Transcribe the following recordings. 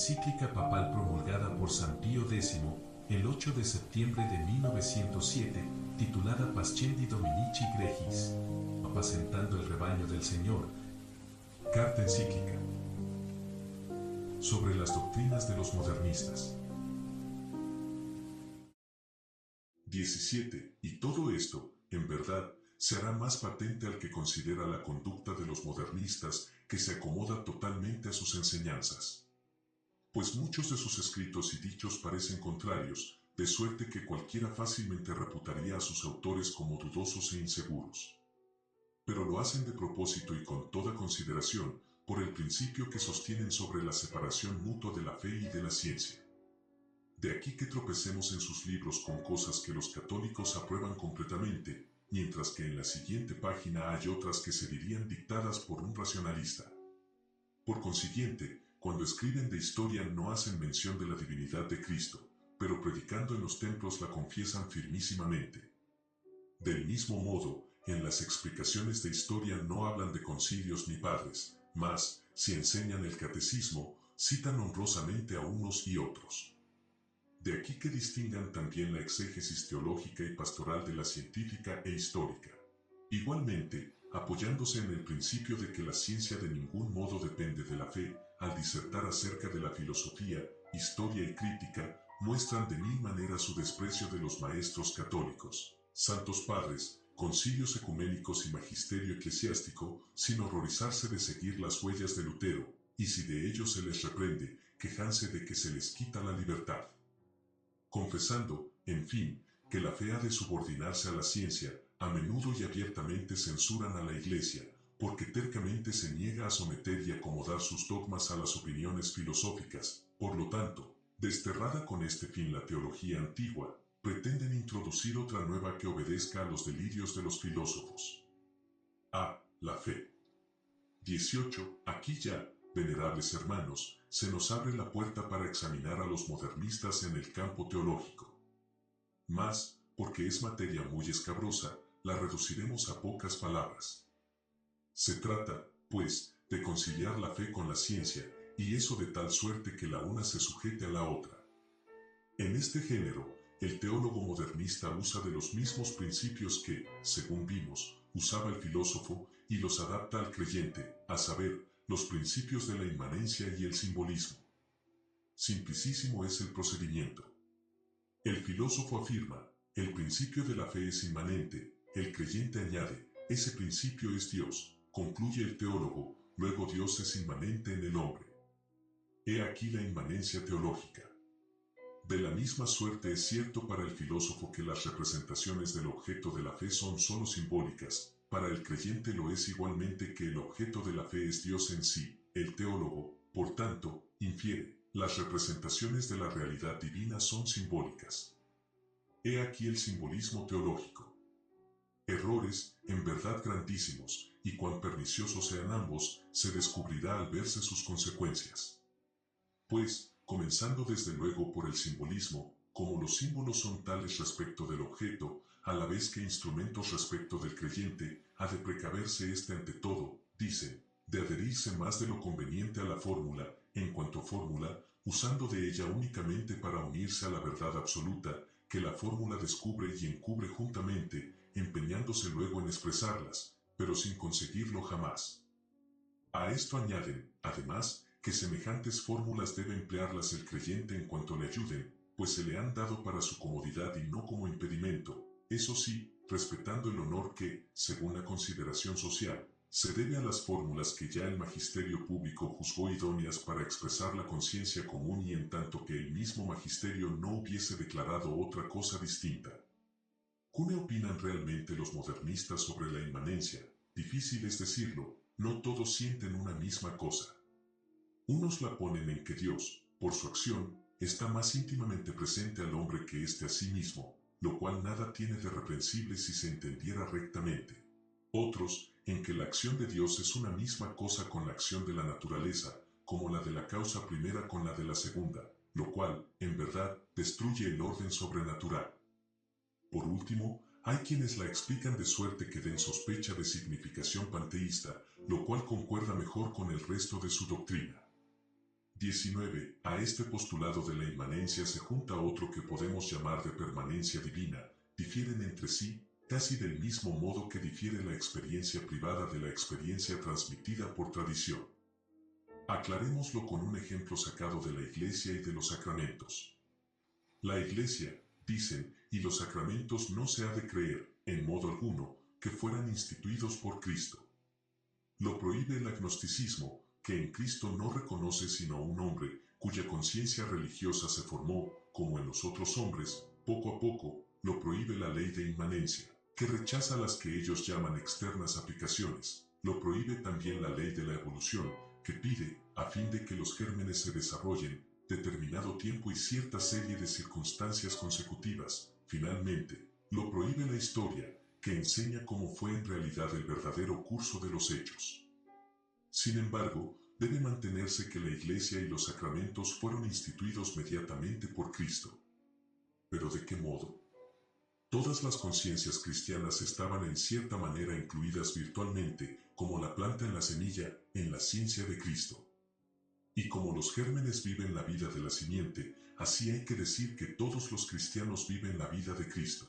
encíclica papal promulgada por San Pío X el 8 de septiembre de 1907, titulada Pascendi Dominici Gregis, apacentando el rebaño del Señor. Carta encíclica sobre las doctrinas de los modernistas. 17. Y todo esto, en verdad, se hará más patente al que considera la conducta de los modernistas, que se acomoda totalmente a sus enseñanzas. Pues muchos de sus escritos y dichos parecen contrarios, de suerte que cualquiera fácilmente reputaría a sus autores como dudosos e inseguros. Pero lo hacen de propósito y con toda consideración, por el principio que sostienen sobre la separación mutua de la fe y de la ciencia. De aquí que tropecemos en sus libros con cosas que los católicos aprueban completamente, mientras que en la siguiente página hay otras que se dirían dictadas por un racionalista. Por consiguiente, cuando escriben de historia no hacen mención de la divinidad de Cristo, pero predicando en los templos la confiesan firmísimamente. Del mismo modo, en las explicaciones de historia no hablan de concilios ni padres, mas, si enseñan el catecismo, citan honrosamente a unos y otros. De aquí que distingan también la exégesis teológica y pastoral de la científica e histórica. Igualmente, apoyándose en el principio de que la ciencia de ningún modo depende de la fe, al disertar acerca de la filosofía, historia y crítica, muestran de mil maneras su desprecio de los maestros católicos, santos padres, concilios ecuménicos y magisterio eclesiástico, sin horrorizarse de seguir las huellas de Lutero, y si de ellos se les reprende, quejanse de que se les quita la libertad. Confesando, en fin, que la fe ha de subordinarse a la ciencia, a menudo y abiertamente censuran a la Iglesia, porque tercamente se niega a someter y acomodar sus dogmas a las opiniones filosóficas. Por lo tanto, desterrada con este fin la teología antigua, pretenden introducir otra nueva que obedezca a los delirios de los filósofos. A. La fe. 18. Aquí ya, venerables hermanos, se nos abre la puerta para examinar a los modernistas en el campo teológico. Mas, porque es materia muy escabrosa, la reduciremos a pocas palabras. Se trata, pues, de conciliar la fe con la ciencia, y eso de tal suerte que la una se sujete a la otra. En este género, el teólogo modernista usa de los mismos principios que, según vimos, usaba el filósofo, y los adapta al creyente, a saber, los principios de la inmanencia y el simbolismo. Simplicísimo es el procedimiento. El filósofo afirma, el principio de la fe es inmanente, el creyente añade, ese principio es Dios, concluye el teólogo, luego Dios es inmanente en el hombre. He aquí la inmanencia teológica. De la misma suerte es cierto para el filósofo que las representaciones del objeto de la fe son sólo simbólicas, para el creyente lo es igualmente que el objeto de la fe es Dios en sí. El teólogo, por tanto, infiere, las representaciones de la realidad divina son simbólicas. He aquí el simbolismo teológico. Errores, en verdad grandísimos, y cuán perniciosos sean ambos, se descubrirá al verse sus consecuencias. Pues, comenzando desde luego por el simbolismo, como los símbolos son tales respecto del objeto, a la vez que instrumentos respecto del creyente, ha de precaverse éste ante todo, dicen, de adherirse más de lo conveniente a la fórmula, en cuanto fórmula, usando de ella únicamente para unirse a la verdad absoluta, que la fórmula descubre y encubre juntamente, empeñándose luego en expresarlas, pero sin conseguirlo jamás. A esto añaden, además, que semejantes fórmulas debe emplearlas el creyente en cuanto le ayuden, pues se le han dado para su comodidad y no como impedimento, eso sí, respetando el honor que, según la consideración social, se debe a las fórmulas que ya el magisterio público juzgó idóneas para expresar la conciencia común y en tanto que el mismo magisterio no hubiese declarado otra cosa distinta. ¿Qué opinan realmente los modernistas sobre la inmanencia? Difícil es decirlo, no todos sienten una misma cosa. Unos la ponen en que Dios, por su acción, está más íntimamente presente al hombre que éste a sí mismo, lo cual nada tiene de reprensible si se entendiera rectamente. Otros, en que la acción de Dios es una misma cosa con la acción de la naturaleza, como la de la causa primera con la de la segunda, lo cual, en verdad, destruye el orden sobrenatural. Por último, hay quienes la explican de suerte que den sospecha de significación panteísta, lo cual concuerda mejor con el resto de su doctrina. 19. A este postulado de la inmanencia se junta otro que podemos llamar de permanencia divina. Difieren entre sí, casi del mismo modo que difiere la experiencia privada de la experiencia transmitida por tradición. Aclarémoslo con un ejemplo sacado de la Iglesia y de los sacramentos. La Iglesia, dicen, y los sacramentos no se ha de creer, en modo alguno, que fueran instituidos por Cristo. Lo prohíbe el agnosticismo, que en Cristo no reconoce sino un hombre, cuya conciencia religiosa se formó, como en los otros hombres, poco a poco. Lo prohíbe la ley de inmanencia, que rechaza las que ellos llaman externas aplicaciones. Lo prohíbe también la ley de la evolución, que pide, a fin de que los gérmenes se desarrollen, determinado tiempo y cierta serie de circunstancias consecutivas. Finalmente, lo prohíbe la historia, que enseña cómo fue en realidad el verdadero curso de los hechos. Sin embargo, debe mantenerse que la Iglesia y los sacramentos fueron instituidos mediatamente por Cristo. ¿Pero de qué modo? Todas las conciencias cristianas estaban en cierta manera incluidas virtualmente, como la planta en la semilla, en la ciencia de Cristo. Y como los gérmenes viven la vida de la simiente, así hay que decir que todos los cristianos viven la vida de Cristo.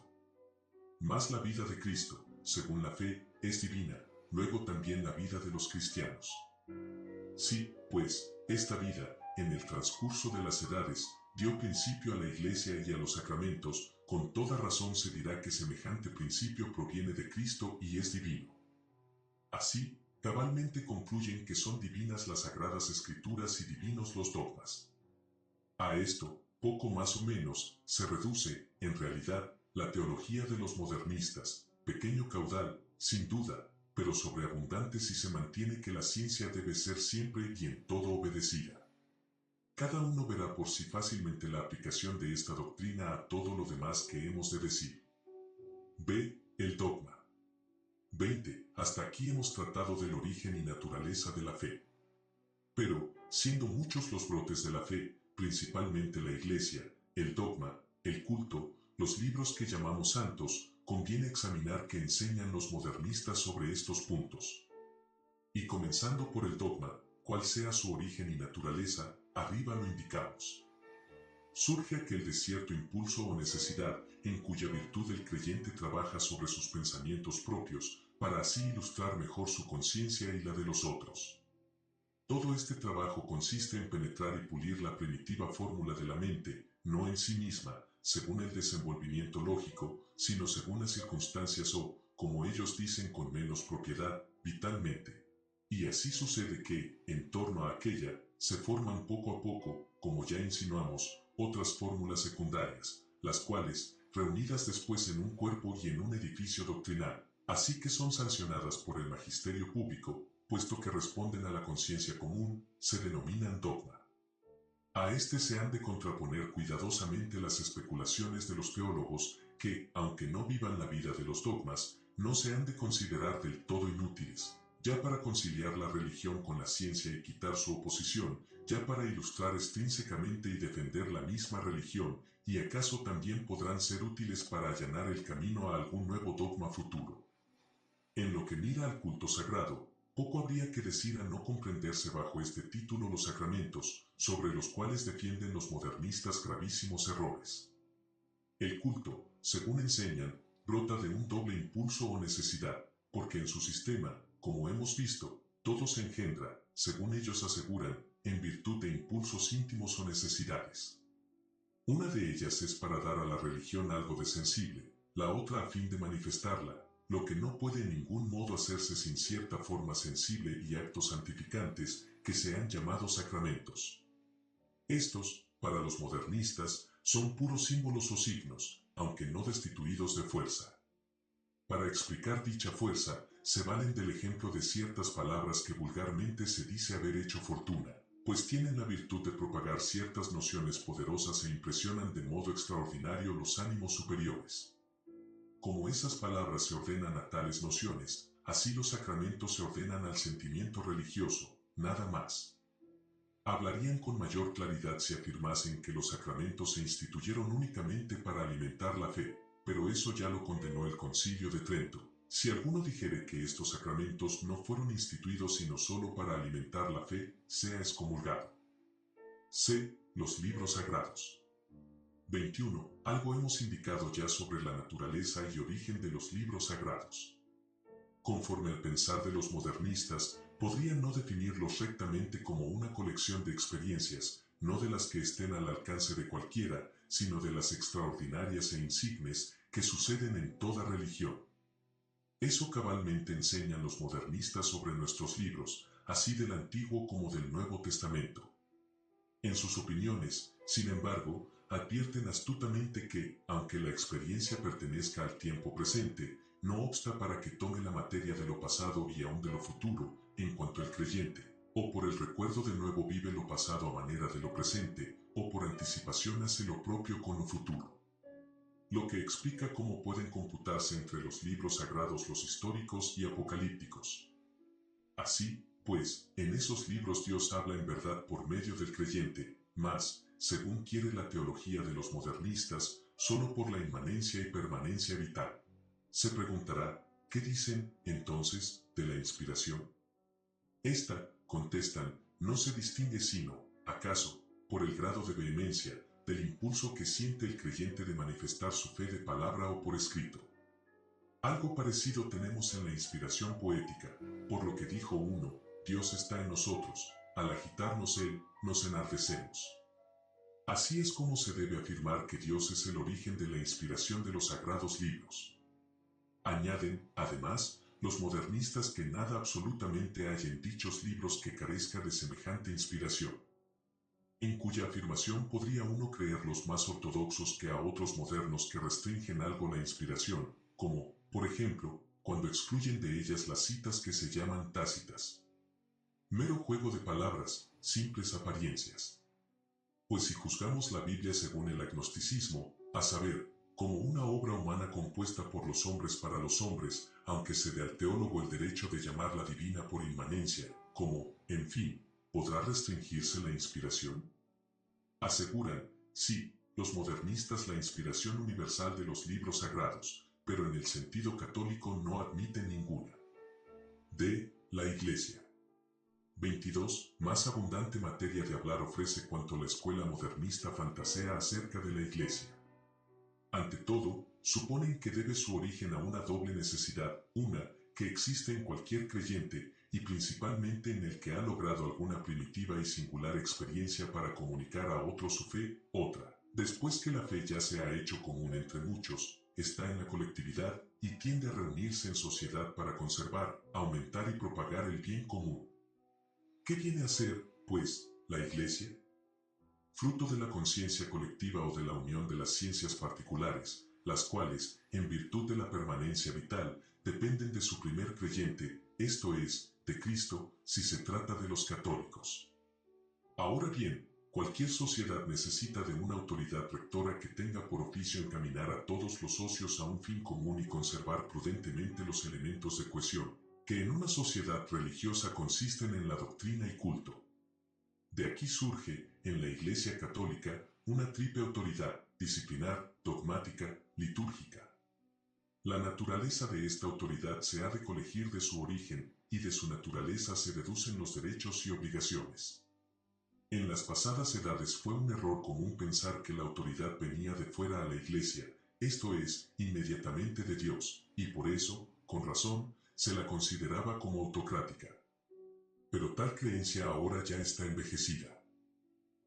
Mas la vida de Cristo, según la fe, es divina, luego también la vida de los cristianos. Sí, pues, esta vida, en el transcurso de las edades, dio principio a la Iglesia y a los sacramentos. Con toda razón se dirá que semejante principio proviene de Cristo y es divino. Así, cabalmente concluyen que son divinas las sagradas escrituras y divinos los dogmas. A esto, poco más o menos, se reduce, en realidad, la teología de los modernistas, pequeño caudal, sin duda, pero sobreabundante si se mantiene que la ciencia debe ser siempre y en todo obedecida. Cada uno verá por sí fácilmente la aplicación de esta doctrina a todo lo demás que hemos de decir. B. El dogma. 20. Hasta aquí hemos tratado del origen y naturaleza de la fe. Pero, siendo muchos los brotes de la fe, principalmente la Iglesia, el dogma, el culto, los libros que llamamos santos, conviene examinar qué enseñan los modernistas sobre estos puntos. Y comenzando por el dogma, cual sea su origen y naturaleza, arriba lo indicamos. Surge aquel de cierto impulso o necesidad, en cuya virtud el creyente trabaja sobre sus pensamientos propios, para así ilustrar mejor su conciencia y la de los otros. Todo este trabajo consiste en penetrar y pulir la primitiva fórmula de la mente, no en sí misma, según el desenvolvimiento lógico, sino según las circunstancias o, como ellos dicen con menos propiedad, vitalmente. Y así sucede que, en torno a aquella, se forman poco a poco, como ya insinuamos, otras fórmulas secundarias, las cuales, reunidas después en un cuerpo y en un edificio doctrinal, así que son sancionadas por el magisterio público, puesto que responden a la conciencia común, se denominan dogma. A este se han de contraponer cuidadosamente las especulaciones de los teólogos, que, aunque no vivan la vida de los dogmas, no se han de considerar del todo inútiles, ya para conciliar la religión con la ciencia y quitar su oposición, ya para ilustrar extrínsecamente y defender la misma religión, y acaso también podrán ser útiles para allanar el camino a algún nuevo dogma futuro. En lo que mira al culto sagrado, poco habría que decir a no comprenderse bajo este título los sacramentos, sobre los cuales defienden los modernistas gravísimos errores. El culto, según enseñan, brota de un doble impulso o necesidad, porque en su sistema, como hemos visto, todo se engendra, según ellos aseguran, en virtud de impulsos íntimos o necesidades. Una de ellas es para dar a la religión algo de sensible, la otra a fin de manifestarla, lo que no puede en ningún modo hacerse sin cierta forma sensible y actos santificantes, que se han llamado sacramentos. Estos, para los modernistas, son puros símbolos o signos, aunque no destituidos de fuerza. Para explicar dicha fuerza, se valen del ejemplo de ciertas palabras que vulgarmente se dice haber hecho fortuna, pues tienen la virtud de propagar ciertas nociones poderosas e impresionan de modo extraordinario los ánimos superiores. Como esas palabras se ordenan a tales nociones, así los sacramentos se ordenan al sentimiento religioso, nada más. Hablarían con mayor claridad si afirmasen que los sacramentos se instituyeron únicamente para alimentar la fe, pero eso ya lo condenó el Concilio de Trento. Si alguno dijere que estos sacramentos no fueron instituidos sino solo para alimentar la fe, sea excomulgado. C. Los libros sagrados. 21. Algo hemos indicado ya sobre la naturaleza y origen de los libros sagrados. Conforme al pensar de los modernistas, podrían no definirlos rectamente como una colección de experiencias, no de las que estén al alcance de cualquiera, sino de las extraordinarias e insignes que suceden en toda religión. Eso cabalmente enseñan los modernistas sobre nuestros libros, así del Antiguo como del Nuevo Testamento. En sus opiniones, sin embargo, advierten astutamente que, aunque la experiencia pertenezca al tiempo presente, no obsta para que tome la materia de lo pasado y aún de lo futuro, en cuanto el creyente, o por el recuerdo de nuevo vive lo pasado a manera de lo presente, o por anticipación hace lo propio con lo futuro. Lo que explica cómo pueden computarse entre los libros sagrados los históricos y apocalípticos. Así, pues, en esos libros Dios habla en verdad por medio del creyente, mas, según quiere la teología de los modernistas, solo por la inmanencia y permanencia vital. Se preguntará, ¿qué dicen, entonces, de la inspiración? Esta, contestan, no se distingue sino, acaso, por el grado de vehemencia, del impulso que siente el creyente de manifestar su fe de palabra o por escrito. Algo parecido tenemos en la inspiración poética, por lo que dijo uno, Dios está en nosotros, al agitarnos Él, nos enardecemos. Así es como se debe afirmar que Dios es el origen de la inspiración de los sagrados libros. Añaden, además, los modernistas que nada absolutamente hay en dichos libros que carezca de semejante inspiración, en cuya afirmación podría uno creer los más ortodoxos que a otros modernos que restringen algo la inspiración, como, por ejemplo, cuando excluyen de ellas las citas que se llaman tácitas. Mero juego de palabras, simples apariencias. Pues si juzgamos la Biblia según el agnosticismo, a saber, como una obra humana compuesta por los hombres para los hombres, aunque se dé al teólogo el derecho de llamarla divina por inmanencia, como, en fin, ¿podrá restringirse la inspiración? Aseguran, sí, los modernistas la inspiración universal de los libros sagrados, pero en el sentido católico no admiten ninguna. D. La Iglesia. 22. Más abundante materia de hablar ofrece cuanto la escuela modernista fantasea acerca de la Iglesia. Ante todo, suponen que debe su origen a una doble necesidad, una, que existe en cualquier creyente, y principalmente en el que ha logrado alguna primitiva y singular experiencia para comunicar a otro su fe, otra, después que la fe ya se ha hecho común entre muchos, está en la colectividad y tiende a reunirse en sociedad para conservar, aumentar y propagar el bien común. ¿Qué viene a ser, pues, la Iglesia? Fruto de la conciencia colectiva o de la unión de las ciencias particulares, las cuales, en virtud de la permanencia vital, dependen de su primer creyente, esto es, de Cristo, si se trata de los católicos. Ahora bien, cualquier sociedad necesita de una autoridad rectora que tenga por oficio encaminar a todos los socios a un fin común y conservar prudentemente los elementos de cohesión, que en una sociedad religiosa consisten en la doctrina y culto. De aquí surge, en la Iglesia Católica, una triple autoridad, disciplinar, dogmática, litúrgica. La naturaleza de esta autoridad se ha de colegir de su origen, y de su naturaleza se deducen los derechos y obligaciones. En las pasadas edades fue un error común pensar que la autoridad venía de fuera a la Iglesia, esto es, inmediatamente de Dios, y por eso, con razón, se la consideraba como autocrática. Pero tal creencia ahora ya está envejecida.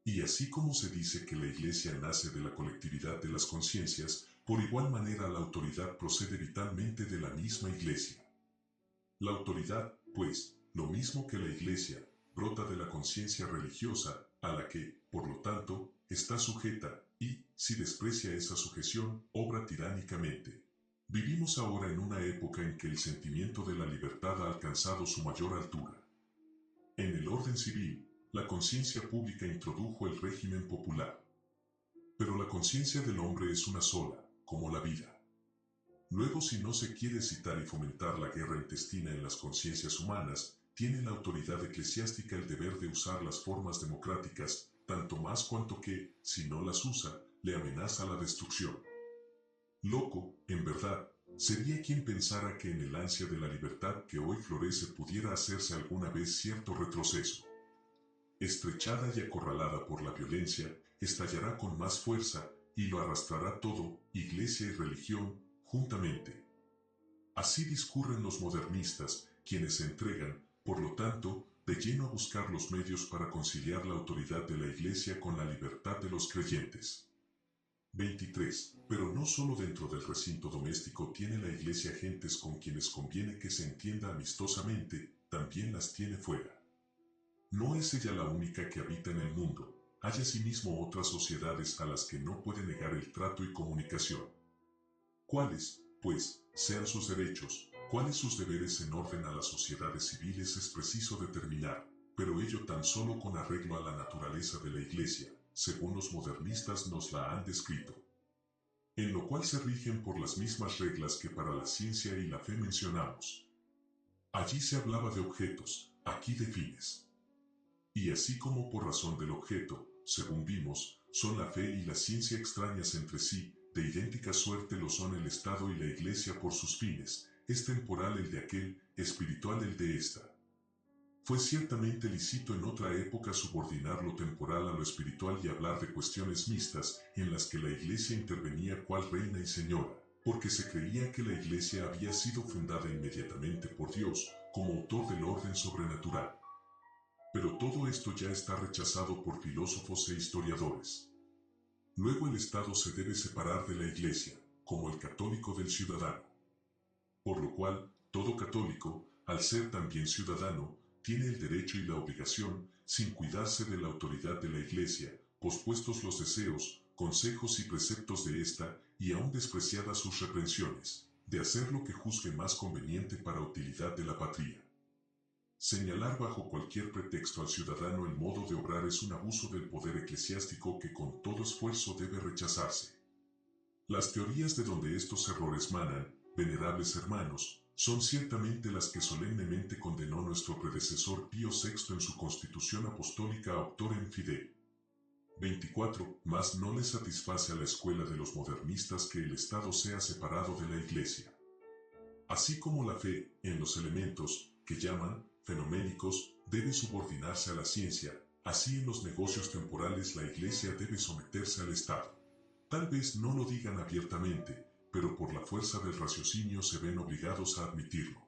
Y así como se dice que la Iglesia nace de la colectividad de las conciencias, por igual manera la autoridad procede vitalmente de la misma Iglesia. La autoridad, pues, lo mismo que la Iglesia, brota de la conciencia religiosa, a la que, por lo tanto, está sujeta, y, si desprecia esa sujeción, obra tiránicamente. Vivimos ahora en una época en que el sentimiento de la libertad ha alcanzado su mayor altura. En el orden civil, la conciencia pública introdujo el régimen popular. Pero la conciencia del hombre es una sola, como la vida. Luego, si no se quiere citar y fomentar la guerra intestina en las conciencias humanas, tiene la autoridad eclesiástica el deber de usar las formas democráticas, tanto más cuanto que, si no las usa, le amenaza la destrucción. Loco, en verdad, sería quien pensara que en el ansia de la libertad que hoy florece pudiera hacerse alguna vez cierto retroceso. estrechada y acorralada por la violencia, estallará con más fuerza y lo arrastrará todo, iglesia y religión, juntamente. Así discurren los modernistas, quienes se entregan, por lo tanto, de lleno a buscar los medios para conciliar la autoridad de la Iglesia con la libertad de los creyentes. 23. Pero no solo dentro del recinto doméstico tiene la Iglesia gentes con quienes conviene que se entienda amistosamente, también las tiene fuera. No es ella la única que habita en el mundo, hay asimismo otras sociedades a las que no puede negar el trato y comunicación. ¿Cuáles, pues, sean sus derechos, cuáles sus deberes en orden a las sociedades civiles es preciso determinar, pero ello tan solo con arreglo a la naturaleza de la Iglesia, según los modernistas nos la han descrito. En lo cual se rigen por las mismas reglas que para la ciencia y la fe mencionamos. Allí se hablaba de objetos, aquí de fines. Y así como por razón del objeto, según vimos, son la fe y la ciencia extrañas entre sí, de idéntica suerte lo son el Estado y la Iglesia por sus fines, es temporal el de aquel, espiritual el de esta. Fue ciertamente lícito en otra época subordinar lo temporal a lo espiritual y hablar de cuestiones mixtas, en las que la Iglesia intervenía cual reina y señora, porque se creía que la Iglesia había sido fundada inmediatamente por Dios, como autor del orden sobrenatural. Pero todo esto ya está rechazado por filósofos e historiadores. Luego el Estado se debe separar de la Iglesia, como el católico del ciudadano. Por lo cual, todo católico, al ser también ciudadano, tiene el derecho y la obligación, sin cuidarse de la autoridad de la Iglesia, pospuestos los deseos, consejos y preceptos de ésta, y aun despreciadas sus reprensiones, de hacer lo que juzgue más conveniente para utilidad de la patria. Señalar bajo cualquier pretexto al ciudadano el modo de obrar es un abuso del poder eclesiástico que con todo esfuerzo debe rechazarse. Las teorías de donde estos errores manan, venerables hermanos, son ciertamente las que solemnemente condenó nuestro predecesor Pío VI en su Constitución Apostólica Auctorem Fidei. 24. Mas no le satisface a la escuela de los modernistas que el Estado sea separado de la Iglesia. Así como la fe, en los elementos, que llaman, fenoménicos, debe subordinarse a la ciencia, así en los negocios temporales la Iglesia debe someterse al Estado. Tal vez no lo digan abiertamente, pero por la fuerza del raciocinio se ven obligados a admitirlo.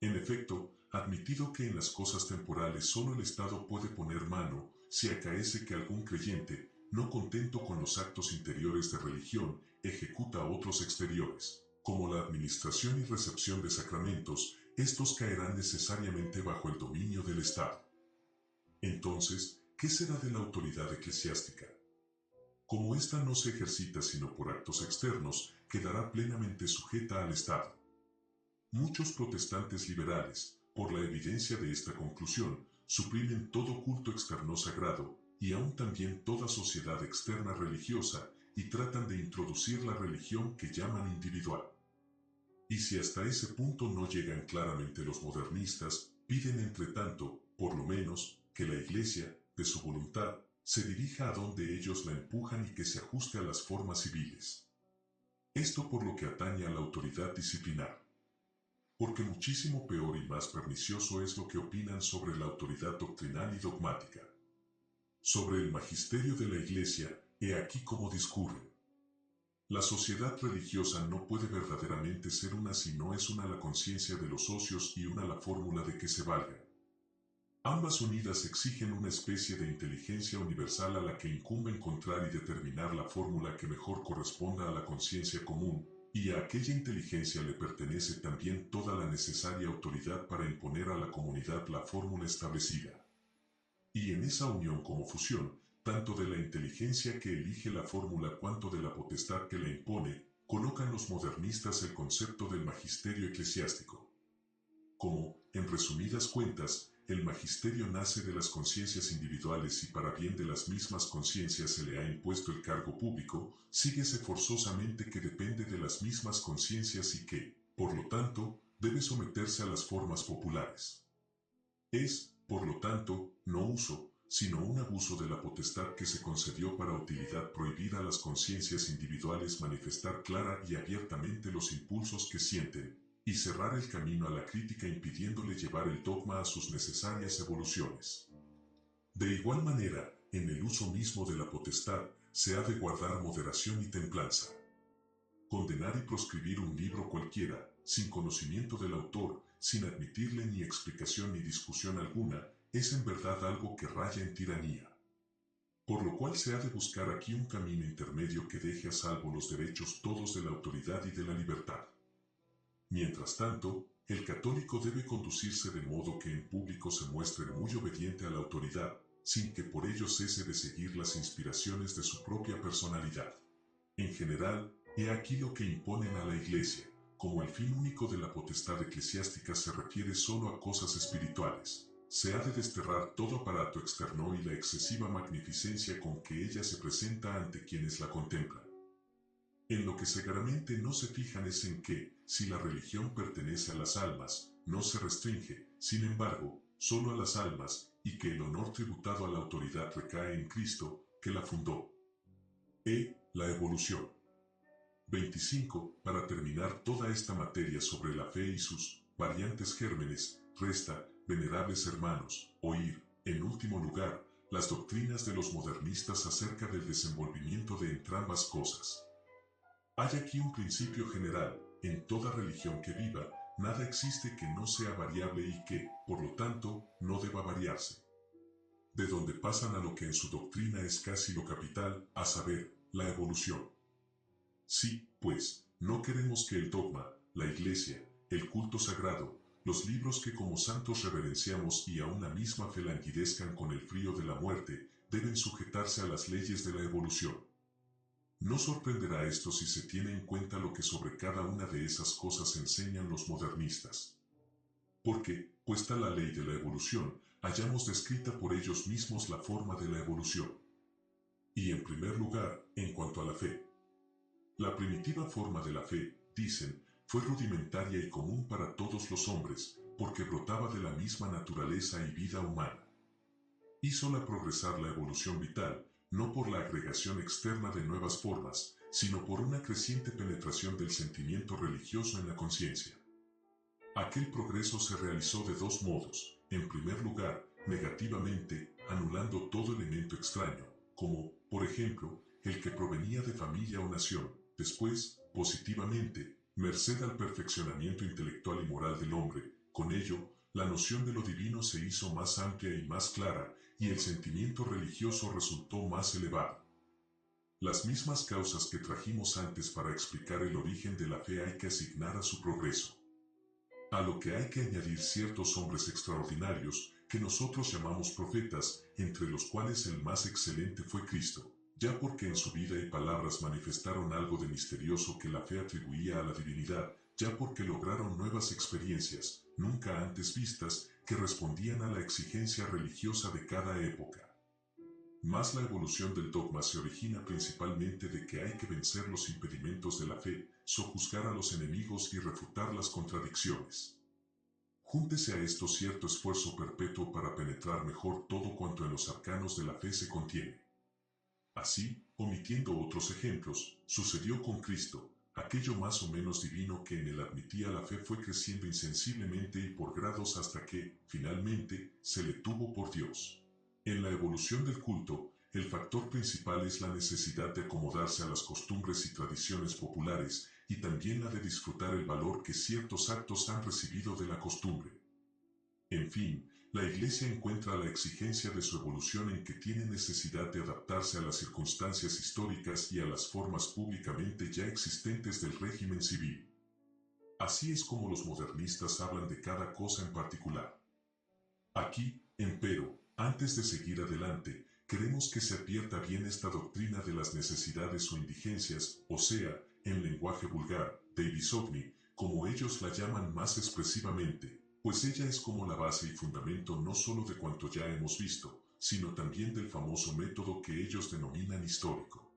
En efecto, admitido que en las cosas temporales solo el Estado puede poner mano, si acaece que algún creyente, no contento con los actos interiores de religión, ejecuta otros exteriores, como la administración y recepción de sacramentos, estos caerán necesariamente bajo el dominio del Estado. Entonces, ¿qué será de la autoridad eclesiástica? Como ésta no se ejercita sino por actos externos, quedará plenamente sujeta al Estado. Muchos protestantes liberales, por la evidencia de esta conclusión, suprimen todo culto externo sagrado, y aún también toda sociedad externa religiosa, y tratan de introducir la religión que llaman individual. Y si hasta ese punto no llegan claramente los modernistas, piden entre tanto, por lo menos, que la Iglesia, de su voluntad, se dirija a donde ellos la empujan y que se ajuste a las formas civiles. Esto por lo que atañe a la autoridad disciplinar. Porque muchísimo peor y más pernicioso es lo que opinan sobre la autoridad doctrinal y dogmática. Sobre el magisterio de la Iglesia, he aquí cómo discurren. La sociedad religiosa no puede verdaderamente ser una si no es una la conciencia de los socios y una la fórmula de que se valgan. Ambas unidas exigen una especie de inteligencia universal a la que incumbe encontrar y determinar la fórmula que mejor corresponda a la conciencia común, y a aquella inteligencia le pertenece también toda la necesaria autoridad para imponer a la comunidad la fórmula establecida. Y en esa unión como fusión, tanto de la inteligencia que elige la fórmula cuanto de la potestad que la impone, colocan los modernistas el concepto del magisterio eclesiástico. Como, en resumidas cuentas, el magisterio nace de las conciencias individuales y para bien de las mismas conciencias se le ha impuesto el cargo público, síguese forzosamente que depende de las mismas conciencias y que, por lo tanto, debe someterse a las formas populares. Es, por lo tanto, no uso, sino un abuso de la potestad que se concedió para utilidad prohibir a las conciencias individuales manifestar clara y abiertamente los impulsos que sienten, y cerrar el camino a la crítica impidiéndole llevar el dogma a sus necesarias evoluciones. De igual manera, en el uso mismo de la potestad, se ha de guardar moderación y templanza. Condenar y proscribir un libro cualquiera, sin conocimiento del autor, sin admitirle ni explicación ni discusión alguna, es en verdad algo que raya en tiranía. Por lo cual se ha de buscar aquí un camino intermedio que deje a salvo los derechos todos de la autoridad y de la libertad. Mientras tanto, el católico debe conducirse de modo que en público se muestre muy obediente a la autoridad, sin que por ello cese de seguir las inspiraciones de su propia personalidad. En general, he aquí lo que imponen a la Iglesia, como el fin único de la potestad eclesiástica se refiere solo a cosas espirituales. Se ha de desterrar todo aparato externo y la excesiva magnificencia con que ella se presenta ante quienes la contemplan. En lo que segaramente no se fijan es en que, si la religión pertenece a las almas, no se restringe, sin embargo, solo a las almas, y que el honor tributado a la autoridad recae en Cristo, que la fundó. La evolución. 25. Para terminar toda esta materia sobre la fe y sus variantes gérmenes, resta, venerables hermanos, oír, en último lugar, las doctrinas de los modernistas acerca del desenvolvimiento de entrambas cosas. Hay aquí un principio general: en toda religión que viva, nada existe que no sea variable y que, por lo tanto, no deba variarse. De donde pasan a lo que en su doctrina es casi lo capital, a saber, la evolución. Sí, pues, no queremos que el dogma, la iglesia, el culto sagrado, los libros que como santos reverenciamos y aún la misma fe languidezcan con el frío de la muerte, deben sujetarse a las leyes de la evolución. No sorprenderá esto si se tiene en cuenta lo que sobre cada una de esas cosas enseñan los modernistas. Porque, puesta la ley de la evolución, hallamos descrita por ellos mismos la forma de la evolución. Y en primer lugar, en cuanto a la fe. La primitiva forma de la fe, dicen, fue rudimentaria y común para todos los hombres, porque brotaba de la misma naturaleza y vida humana. Hízola progresar la evolución vital, no por la agregación externa de nuevas formas, sino por una creciente penetración del sentimiento religioso en la conciencia. Aquel progreso se realizó de dos modos: en primer lugar, negativamente, anulando todo elemento extraño, como, por ejemplo, el que provenía de familia o nación; después, positivamente, merced al perfeccionamiento intelectual y moral del hombre. Con ello, la noción de lo divino se hizo más amplia y más clara, y el sentimiento religioso resultó más elevado. Las mismas causas que trajimos antes para explicar el origen de la fe hay que asignar a su progreso. A lo que hay que añadir ciertos hombres extraordinarios, que nosotros llamamos profetas, entre los cuales el más excelente fue Cristo, ya porque en su vida y palabras manifestaron algo de misterioso que la fe atribuía a la divinidad, ya porque lograron nuevas experiencias, nunca antes vistas, que respondían a la exigencia religiosa de cada época. Mas la evolución del dogma se origina principalmente de que hay que vencer los impedimentos de la fe, sojuzgar a los enemigos y refutar las contradicciones. Júntese a esto cierto esfuerzo perpetuo para penetrar mejor todo cuanto en los arcanos de la fe se contiene. Así, omitiendo otros ejemplos, sucedió con Cristo. Aquello más o menos divino que en él admitía la fe fue creciendo insensiblemente y por grados hasta que, finalmente, se le tuvo por Dios. En la evolución del culto, el factor principal es la necesidad de acomodarse a las costumbres y tradiciones populares, y también la de disfrutar el valor que ciertos actos han recibido de la costumbre. En fin, la Iglesia encuentra la exigencia de su evolución en que tiene necesidad de adaptarse a las circunstancias históricas y a las formas públicamente ya existentes del régimen civil. Así es como los modernistas hablan de cada cosa en particular. Aquí, empero, antes de seguir adelante, queremos que se advierta bien esta doctrina de las necesidades o indigencias, o sea, en lenguaje vulgar, de Ibisogni, como ellos la llaman más expresivamente, pues ella es como la base y fundamento no solo de cuanto ya hemos visto, sino también del famoso método que ellos denominan histórico.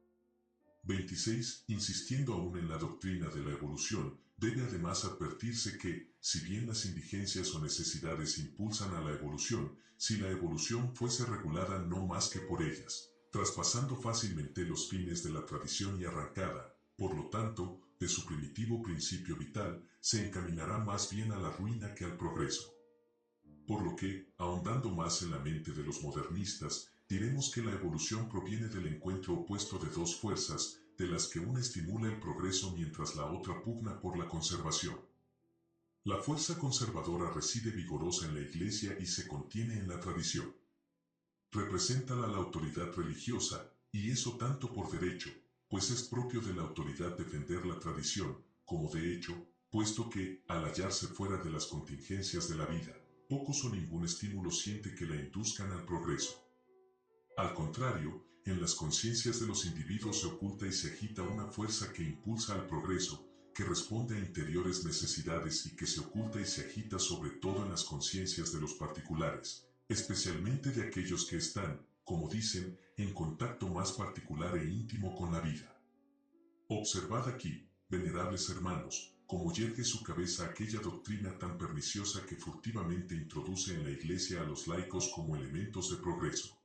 26. Insistiendo aún en la doctrina de la evolución, debe además advertirse que, si bien las indigencias o necesidades impulsan a la evolución, si la evolución fuese regulada no más que por ellas, traspasando fácilmente los fines de la tradición y arrancada, por lo tanto, de su primitivo principio vital, se encaminará más bien a la ruina que al progreso. Por lo que, ahondando más en la mente de los modernistas, diremos que la evolución proviene del encuentro opuesto de dos fuerzas, de las que una estimula el progreso mientras la otra pugna por la conservación. La fuerza conservadora reside vigorosa en la Iglesia y se contiene en la tradición. Representa la autoridad religiosa, y eso tanto por derecho, pues es propio de la autoridad defender la tradición, como de hecho, puesto que, al hallarse fuera de las contingencias de la vida, pocos o ningún estímulo siente que la induzcan al progreso. Al contrario, en las conciencias de los individuos se oculta y se agita una fuerza que impulsa al progreso, que responde a interiores necesidades y que se oculta y se agita sobre todo en las conciencias de los particulares, especialmente de aquellos que están, como dicen, en contacto más particular e íntimo con la vida. Observad aquí, venerables hermanos, cómo yergue su cabeza aquella doctrina tan perniciosa que furtivamente introduce en la Iglesia a los laicos como elementos de progreso.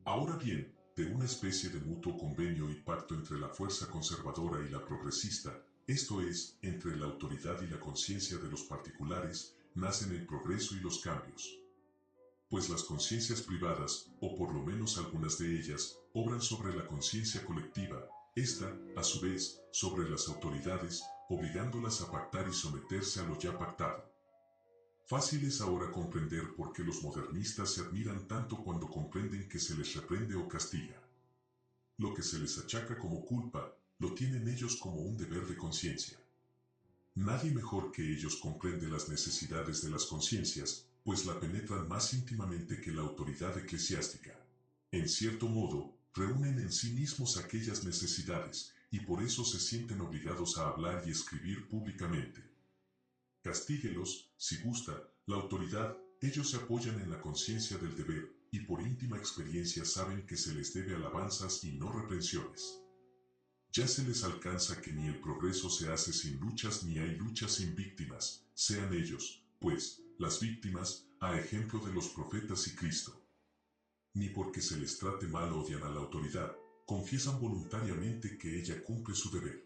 Ahora bien, de una especie de mutuo convenio y pacto entre la fuerza conservadora y la progresista, esto es, entre la autoridad y la conciencia de los particulares, nacen el progreso y los cambios. Pues las conciencias privadas, o por lo menos algunas de ellas, obran sobre la conciencia colectiva, esta, a su vez, sobre las autoridades, obligándolas a pactar y someterse a lo ya pactado. Fácil es ahora comprender por qué los modernistas se admiran tanto cuando comprenden que se les reprende o castiga. Lo que se les achaca como culpa, lo tienen ellos como un deber de conciencia. Nadie mejor que ellos comprende las necesidades de las conciencias, pues la penetran más íntimamente que la autoridad eclesiástica. En cierto modo, reúnen en sí mismos aquellas necesidades, y por eso se sienten obligados a hablar y escribir públicamente. Castíguelos, si gusta, la autoridad, ellos se apoyan en la conciencia del deber, y por íntima experiencia saben que se les debe alabanzas y no reprensiones. Ya se les alcanza que ni el progreso se hace sin luchas ni hay luchas sin víctimas, sean ellos, pues, las víctimas, a ejemplo de los profetas y Cristo. Ni porque se les trate mal odian a la autoridad, confiesan voluntariamente que ella cumple su deber.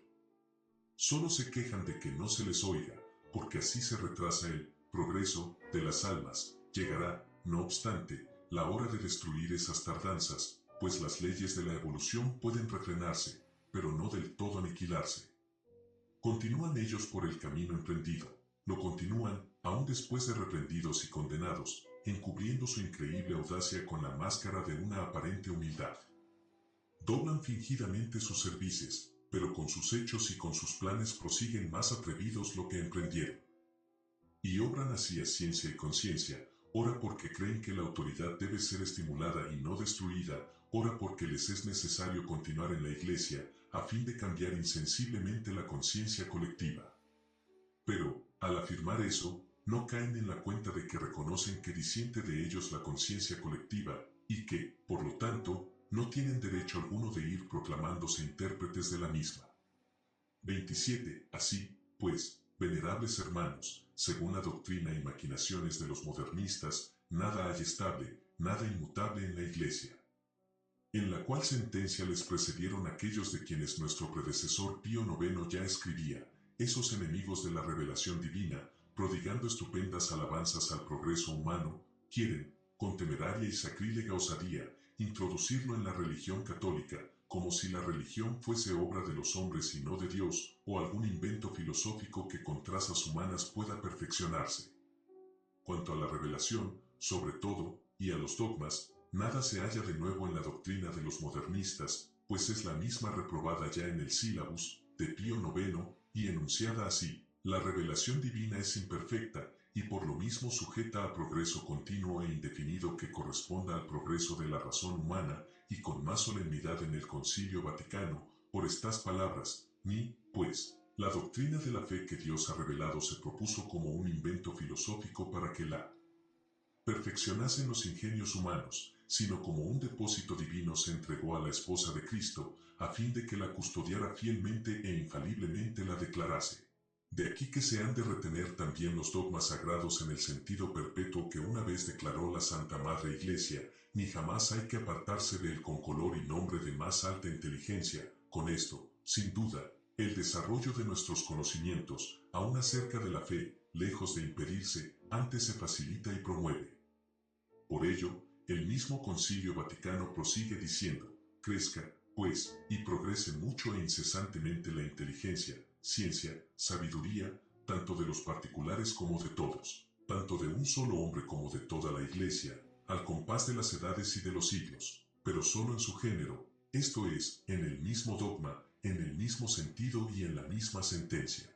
Solo se quejan de que no se les oiga, porque así se retrasa el progreso de las almas. Llegará, no obstante, la hora de destruir esas tardanzas, pues las leyes de la evolución pueden refrenarse, pero no del todo aniquilarse. Continúan ellos por el camino emprendido, lo continúan, aún después de reprendidos y condenados, encubriendo su increíble audacia con la máscara de una aparente humildad. Doblan fingidamente sus cervices, pero con sus hechos y con sus planes prosiguen más atrevidos lo que emprendieron. Y obran así a ciencia y conciencia, ora porque creen que la autoridad debe ser estimulada y no destruida, ora porque les es necesario continuar en la Iglesia, a fin de cambiar insensiblemente la conciencia colectiva. Pero, al afirmar eso, no caen en la cuenta de que reconocen que disiente de ellos la conciencia colectiva, y que, por lo tanto, no tienen derecho alguno de ir proclamándose intérpretes de la misma. 27. Así, pues, venerables hermanos, según la doctrina y maquinaciones de los modernistas, nada hay estable, nada inmutable en la Iglesia. En la cual sentencia les precedieron aquellos de quienes nuestro predecesor Pío IX ya escribía, esos enemigos de la revelación divina, prodigando estupendas alabanzas al progreso humano, quieren, con temeraria y sacrílega osadía, introducirlo en la religión católica, como si la religión fuese obra de los hombres y no de Dios, o algún invento filosófico que con trazas humanas pueda perfeccionarse. Cuanto a la revelación, sobre todo, y a los dogmas, nada se halla de nuevo en la doctrina de los modernistas, pues es la misma reprobada ya en el sílabus de Pío IX, y enunciada así: la revelación divina es imperfecta, y por lo mismo sujeta a progreso continuo e indefinido que corresponda al progreso de la razón humana, y con más solemnidad en el Concilio Vaticano, por estas palabras, ni, pues, la doctrina de la fe que Dios ha revelado se propuso como un invento filosófico para que la perfeccionasen los ingenios humanos, sino como un depósito divino se entregó a la esposa de Cristo, a fin de que la custodiara fielmente e infaliblemente la declarase. De aquí que se han de retener también los dogmas sagrados en el sentido perpetuo que una vez declaró la Santa Madre Iglesia, ni jamás hay que apartarse de él con color y nombre de más alta inteligencia. Con esto, sin duda, el desarrollo de nuestros conocimientos, aún acerca de la fe, lejos de impedirse, antes se facilita y promueve. Por ello, el mismo Concilio Vaticano prosigue diciendo, crezca, pues, y progrese mucho e incesantemente la inteligencia, ciencia, sabiduría, tanto de los particulares como de todos, tanto de un solo hombre como de toda la Iglesia, al compás de las edades y de los siglos, pero solo en su género, esto es, en el mismo dogma, en el mismo sentido y en la misma sentencia.